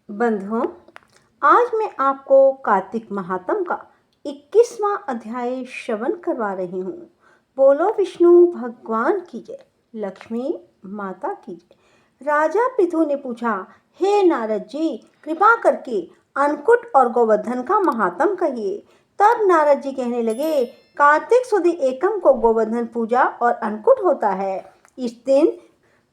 बंधुओं, आज मैं आपको कार्तिक महात्म का 21वां अध्याय श्रवण करवा रही हूँ। बोलो विष्णु भगवान की जय, लक्ष्मी माता की जय। राजा पृथु ने पूछा, हे नारद जी, कृपा करके अन्नकूट और गोवर्धन का महात्म कहिए। तब नारद जी कहने लगे, कार्तिक सुदी एकम को गोवर्धन पूजा और अन्नकूट होता है। इस दिन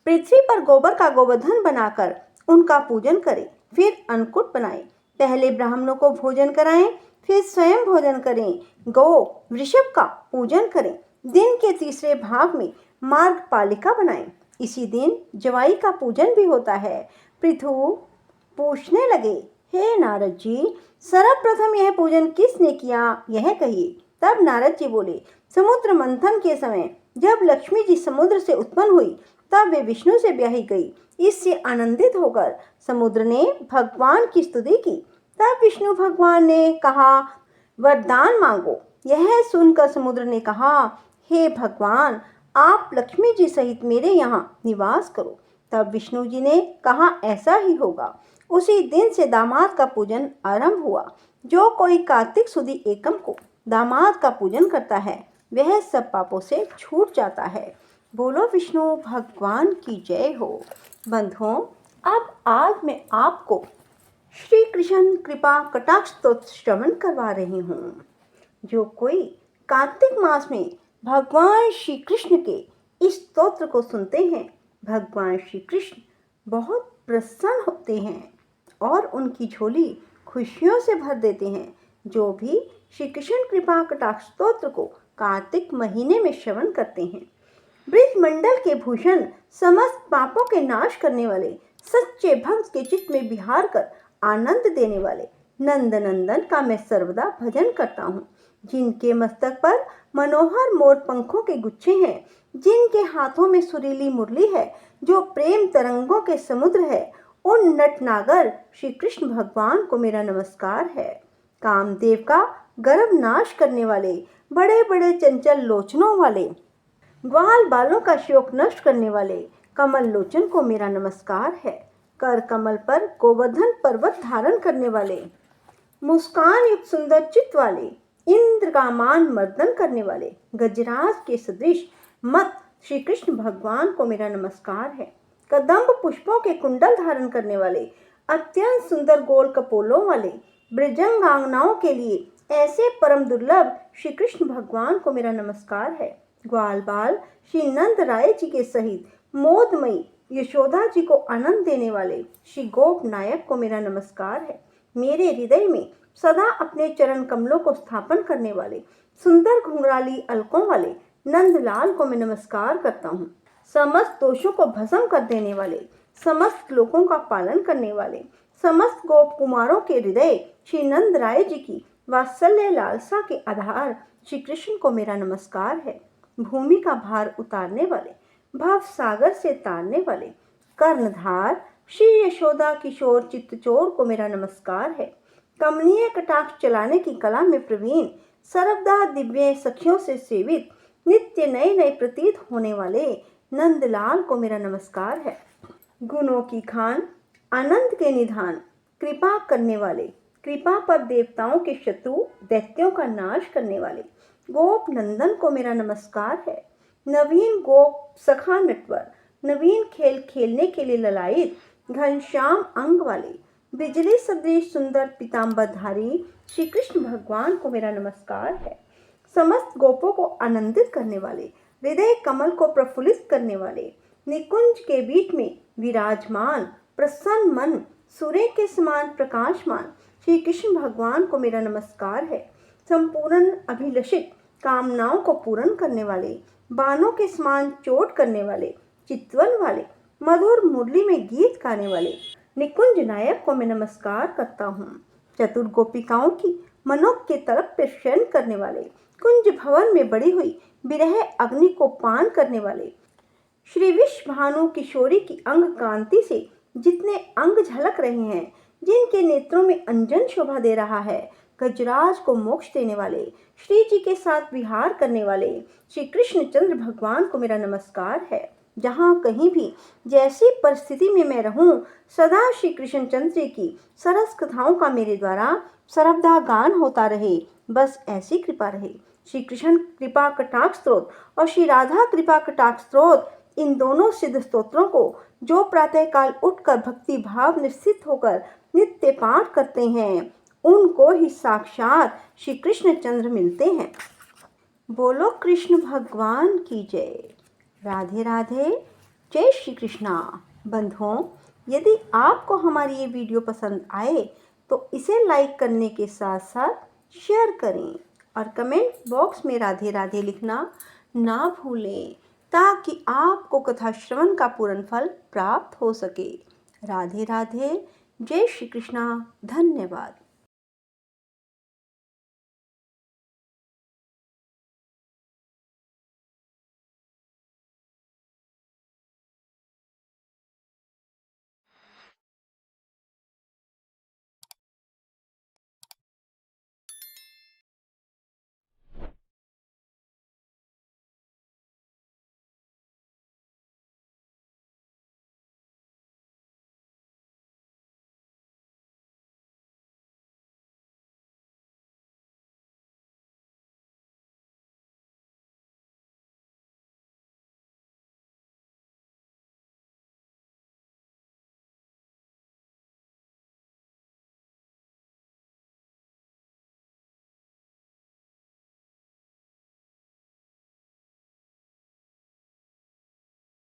पृथ्वी पर गोबर का गोवर्धन बनाकर उनका पूजन करें, फिर अन्नकूट बनाएं। पहले ब्राह्मणों को भोजन कराएं, फिर स्वयं भोजन करें। गौ वृषभ का पूजन करें। दिन के तीसरे भाग में मार्गपालिका बनाएं। इसी दिन जवाई का पूजन भी होता है। पृथु पूछने लगे, हे नारद जी, सर्वप्रथम यह पूजन किसने किया, यह कहिए। तब नारद जी बोले, समुद्र मंथन के समय जब लक्ष्मी जी समुद्र से उत्पन्न हुई, तब वे विष्णु से ब्याही गई। इससे आनंदित होकर समुद्र ने भगवान की स्तुति की। तब विष्णु भगवान ने कहा, वरदान मांगो। यह सुनकर समुद्र ने कहा, हे भगवान, आप लक्ष्मी जी सहित मेरे यहाँ निवास करो। तब विष्णु जी ने कहा, ऐसा ही होगा। उसी दिन से दामाद का पूजन आरंभ हुआ। जो कोई कार्तिक सुदी एकम को दामाद का पूजन करता है, वह सब पापों से छूट जाता है। बोलो विष्णु भगवान की जय हो। बंधुओं, अब आज मैं आपको श्री कृष्ण कृपा कटाक्ष स्तोत्र श्रवण करवा रही हूँ। जो कोई कार्तिक मास में भगवान श्री कृष्ण के इस स्तोत्र को सुनते हैं, भगवान श्री कृष्ण बहुत प्रसन्न होते हैं और उनकी झोली खुशियों से भर देते हैं। जो भी श्री कृष्ण कृपा कटाक्ष स्तोत्र को कार्तिक महीने में श्रवण करते हैं, ब्रजमंडल के भूषण, समस्त पापों के नाश करने वाले, सच्चे भक्त के चित्त में बिहार कर आनंद देने वाले नंद नंदन का मैं सर्वदा भजन करता हूँ। जिनके मस्तक पर मनोहर मोर पंखों के गुच्छे हैं, जिनके हाथों में सुरीली मुरली है, जो प्रेम तरंगों के समुद्र है, उन नटनागर श्री कृष्ण भगवान को मेरा नमस्कार है। कामदेव का गर्भ नाश करने वाले, बड़े बड़े चंचल लोचनों वाले, ग्वाल बालों का शोक नष्ट करने वाले कमल लोचन को मेरा नमस्कार है। कर कमल पर गोवर्धन पर्वत धारण करने वाले, मुस्कान युक्त सुंदर चित्त वाले, इंद्र का मान मर्दन करने वाले, गजराज के सदृश मत श्री कृष्ण भगवान को मेरा नमस्कार है। कदम्ब पुष्पों के कुंडल धारण करने वाले, अत्यंत सुंदर गोल कपोलों वाले, ब्रजंगांगनाओं के लिए ऐसे परम दुर्लभ श्री कृष्ण भगवान को मेरा नमस्कार है। ग्वाल बाल श्री नंद राय जी के सहित मोदमयी यशोदा जी को आनंद देने वाले श्री गोप नायक को मेरा नमस्कार है। मेरे हृदय में सदा अपने चरण कमलों को स्थापन करने वाले सुंदर घुंघराली अलकों वाले नंदलाल को मैं नमस्कार करता हूँ। समस्त दोषों को भस्म कर देने वाले, समस्त लोगों का पालन करने वाले, समस्त गोप कुमारों के हृदय श्री नंद राय जी की वात्सल्य लालसा के आधार श्री कृष्ण को मेरा नमस्कार है। भूमि का भार उतारने वाले, भव सागर से तारने वाले, कर्णधार श्री यशोदा किशोर चित्तचोर को मेरा नमस्कार है। कमनीय कटाक्ष चलाने की कला में प्रवीण, सर्वदा दिव्य सखियों से सेवित, नित्य नए नए प्रतीत होने वाले नंदलाल को मेरा नमस्कार है। गुणों की खान, आनंद के निधान, कृपा करने वाले, कृपा पर देवताओं के शत्रु दैत्यों का नाश करने वाले गोप नंदन को मेरा नमस्कार है। नवीन गोप सखा नटवर, नवीन खेल खेलने के लिए ललायित, घनश्याम अंग वाले, बिजली सदृश सुंदर पीताम्बरधारी श्री कृष्ण भगवान को मेरा नमस्कार है। समस्त गोपों को आनंदित करने वाले, हृदय कमल को प्रफुल्लित करने वाले, निकुंज के बीच में विराजमान, प्रसन्न मन, सूर्य के समान प्रकाशमान श्री कृष्ण भगवान को मेरा नमस्कार है। संपूर्ण अभिलषित कामनाओं को पूर्ण करने वाले, बाणों के समान चोट करने वाले, चितवन वाले, मधुर मुरली में गीत गाने वाले निकुंज नायक को मैं नमस्कार करता हूँ। चतुर गोपिकाओं की मनोक के तलप पर शयन करने वाले, कुंज भवन में बड़ी हुई विरह अग्नि को पान करने वाले, श्री विश्व भानु किशोरी की अंग कांति से जितने अंग झलक रहे हैं, जिनके नेत्रों में अंजन शोभा दे रहा है, गजराज को मोक्ष देने वाले, श्री जी के साथ विहार करने वाले श्री कृष्ण चंद्र भगवान को मेरा नमस्कार है। जहाँ कहीं भी जैसी परिस्थिति में मैं रहूं, सदा श्री कृष्ण चंद्र जी की सरस कथाओं का मेरे द्वारा सर्वदा गान होता रहे। बस ऐसी कृपा रहे। श्री कृष्ण कृपा कटाक्ष स्त्रोत और श्री राधा कृपा कटाक्ष स्त्रोत, इन दोनों सिद्ध स्तोत्रों को जो प्रातःकाल उठकर भक्ति भाव निश्चित होकर नित्य पाठ करते हैं, उनको ही साक्षात श्री कृष्ण चंद्र मिलते हैं। बोलो कृष्ण भगवान की जय। राधे राधे। जय श्री कृष्णा। बंधुओं, यदि आपको हमारी ये वीडियो पसंद आए तो इसे लाइक करने के साथ साथ शेयर करें और कमेंट बॉक्स में राधे राधे लिखना ना भूलें, ताकि आपको कथा श्रवण का पूर्ण फल प्राप्त हो सके। राधे राधे। जय श्री कृष्णा। धन्यवाद।